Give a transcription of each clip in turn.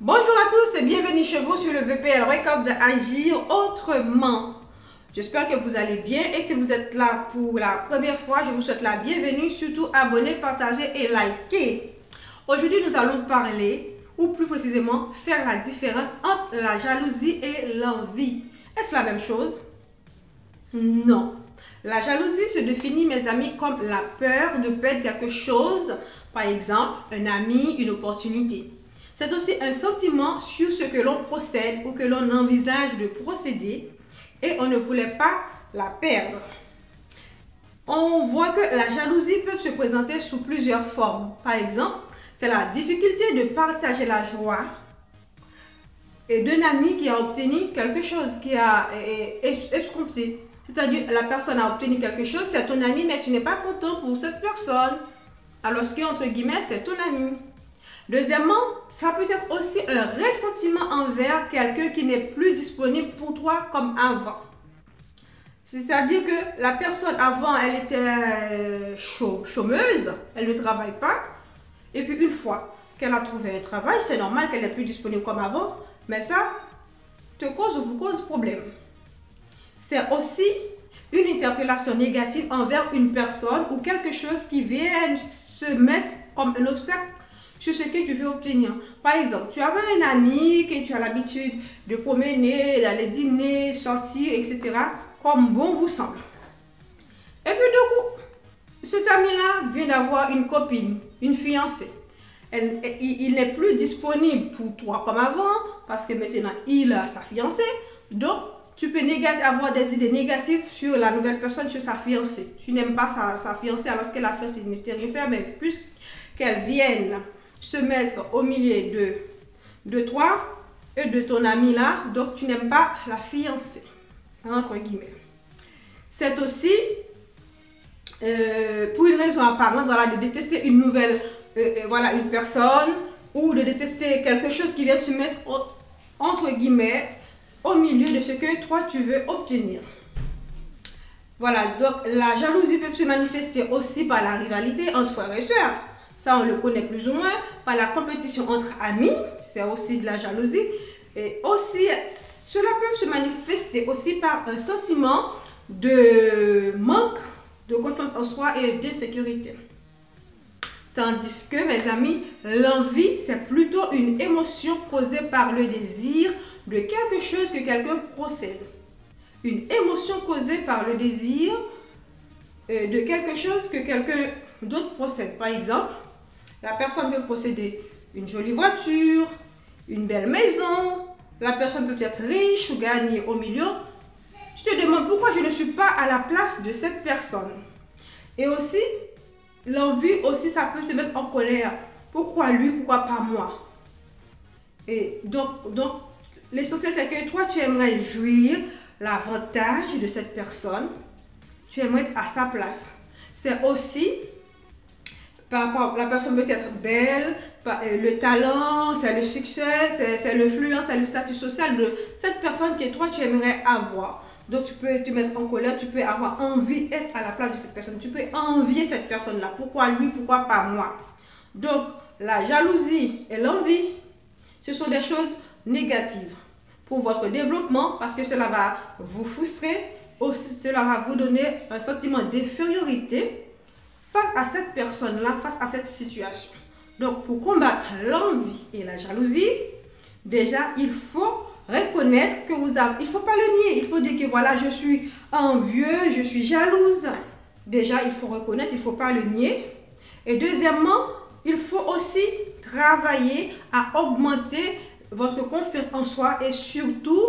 Bonjour à tous et bienvenue chez vous sur le VPL Record d'Agir Autrement. J'espère que vous allez bien et si vous êtes là pour la première fois, je vous souhaite la bienvenue. Surtout abonnez, partagez et likez. Aujourd'hui, nous allons parler, ou plus précisément, faire la différence entre la jalousie et l'envie. Est-ce la même chose? Non. La jalousie se définit, mes amis, comme la peur de perdre quelque chose, par exemple, un ami, une opportunité. C'est aussi un sentiment sur ce que l'on procède ou que l'on envisage de procéder et on ne voulait pas la perdre. On voit que la jalousie peut se présenter sous plusieurs formes. Par exemple, c'est la difficulté de partager la joie et d'un ami qui a obtenu quelque chose, qui a escompté. C'est-à-dire, la personne a obtenu quelque chose, c'est ton ami, mais tu n'es pas content pour cette personne. Alors qu'entre guillemets, c'est ton ami. Deuxièmement, ça peut être aussi un ressentiment envers quelqu'un qui n'est plus disponible pour toi comme avant. C'est-à-dire que la personne avant, elle était chômeuse, elle ne travaille pas. Et puis une fois qu'elle a trouvé un travail, c'est normal qu'elle n'est plus disponible comme avant. Mais ça vous cause problème. C'est aussi une interpellation négative envers une personne ou quelque chose qui vient se mettre comme un obstacle sur ce que tu veux obtenir. Par exemple, tu avais un ami que tu as l'habitude de promener, d'aller dîner, sortir, etc. comme bon vous semble. Et puis du coup, cet ami-là vient d'avoir une copine, une fiancée. Il n'est plus disponible pour toi comme avant parce que maintenant il a sa fiancée. Donc, tu peux avoir des idées négatives sur la nouvelle personne, sur sa fiancée. Tu n'aimes pas sa fiancée alors que la fiancée ne t'a rien fait, mais plus qu'elle vienne se mettre au milieu de toi et de ton ami là, donc tu n'aimes pas la fiancée, entre guillemets. C'est aussi pour une raison apparente, voilà, de détester une nouvelle, une personne ou de détester quelque chose qui vient se mettre entre guillemets au milieu de ce que toi tu veux obtenir. Voilà, donc la jalousie peut se manifester aussi par la rivalité entre frères et sœurs. Ça, on le connaît plus ou moins. Par la compétition entre amis, c'est aussi de la jalousie. Et aussi, cela peut se manifester aussi par un sentiment de manque de confiance en soi et d'insécurité. Tandis que, mes amis, l'envie, c'est plutôt une émotion causée par le désir de quelque chose que quelqu'un possède. Une émotion causée par le désir de quelque chose que quelqu'un d'autre possède. Par exemple, la personne peut posséder une jolie voiture, une belle maison, la personne peut être riche ou gagner au million. Tu te demandes pourquoi je ne suis pas à la place de cette personne. Et aussi, l'envie aussi, ça peut te mettre en colère. Pourquoi lui, pourquoi pas moi? Et donc l'essentiel, c'est que toi, tu aimerais jouir l'avantage de cette personne. Tu aimerais être à sa place. C'est aussi, par rapport, la personne peut être belle, le talent, c'est le succès, c'est l'influence, c'est le statut social de cette personne que toi, tu aimerais avoir. Donc, tu peux te mettre en colère, tu peux avoir envie d'être à la place de cette personne. Tu peux envier cette personne-là. Pourquoi lui, pourquoi pas moi? Donc, la jalousie et l'envie, ce sont des choses négatives pour votre développement parce que cela va vous frustrer, aussi cela va vous donner un sentiment d'infériorité face à cette personne-là, face à cette situation. Donc, pour combattre l'envie et la jalousie, déjà, il faut reconnaître que vous avez, il ne faut pas le nier, il faut dire que voilà, je suis envieux, je suis jalouse. Déjà, il faut reconnaître, il ne faut pas le nier. Et deuxièmement, il faut aussi travailler à augmenter votre confiance en soi et surtout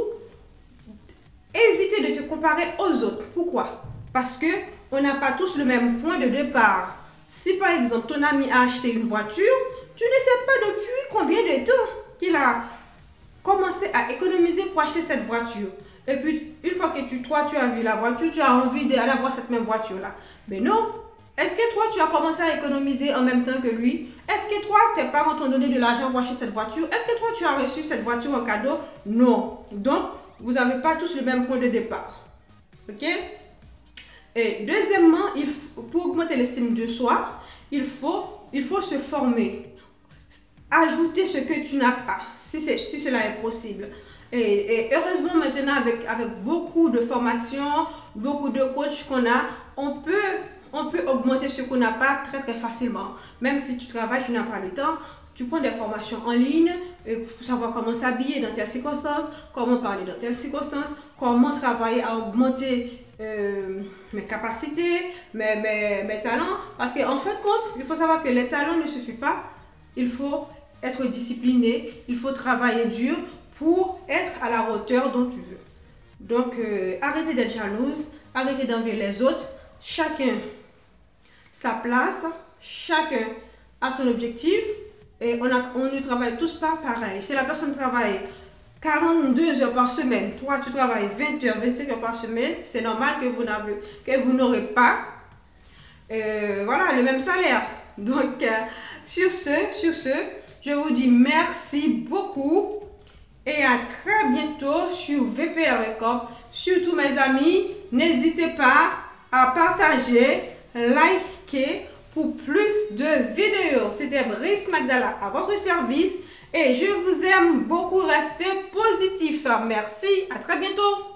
éviter de te comparer aux autres. Pourquoi? Parce que on n'a pas tous le même point de départ. Si par exemple ton ami a acheté une voiture, tu ne sais pas depuis combien de temps qu'il a commencé à économiser pour acheter cette voiture. Et puis une fois que toi tu as vu la voiture, tu as envie d'avoir cette même voiture là. Mais non. Est-ce que toi, tu as commencé à économiser en même temps que lui? Est-ce que toi, tes parents t'ont donné de l'argent pour acheter cette voiture? Est-ce que toi, tu as reçu cette voiture en cadeau? Non. Donc, vous n'avez pas tous le même point de départ. Ok? Et deuxièmement, pour augmenter l'estime de soi, il faut se former. ajouter ce que tu n'as pas, si cela est possible. Et heureusement maintenant avec beaucoup de formations, beaucoup de coachs qu'on a, on peut augmenter ce qu'on n'a pas très facilement. Même si tu travailles, tu n'as pas le temps, tu prends des formations en ligne pour savoir comment s'habiller dans telle circonstance, comment parler dans telle circonstance, comment travailler à augmenter mes capacités, mes talents. Parce qu'en fait, il faut savoir que les talents ne suffisent pas. Il faut être discipliné, il faut travailler dur pour être à la hauteur dont tu veux. Donc, arrêtez d'être jalouse, arrêtez d'envier les autres. Chacun sa place, chacun a son objectif et on ne travaille tous pas pareil. Si la personne travaille 42 heures par semaine, toi tu travailles 20 heures, 25 heures par semaine, c'est normal que vous n'aurez pas voilà, le même salaire. Donc, sur ce, je vous dis merci beaucoup et à très bientôt sur VPR Records. Surtout mes amis, n'hésitez pas à partager, liker pour plus de vidéos. C'était Brice Magdala à votre service et je vous aime beaucoup. Restez positif. Merci, à très bientôt.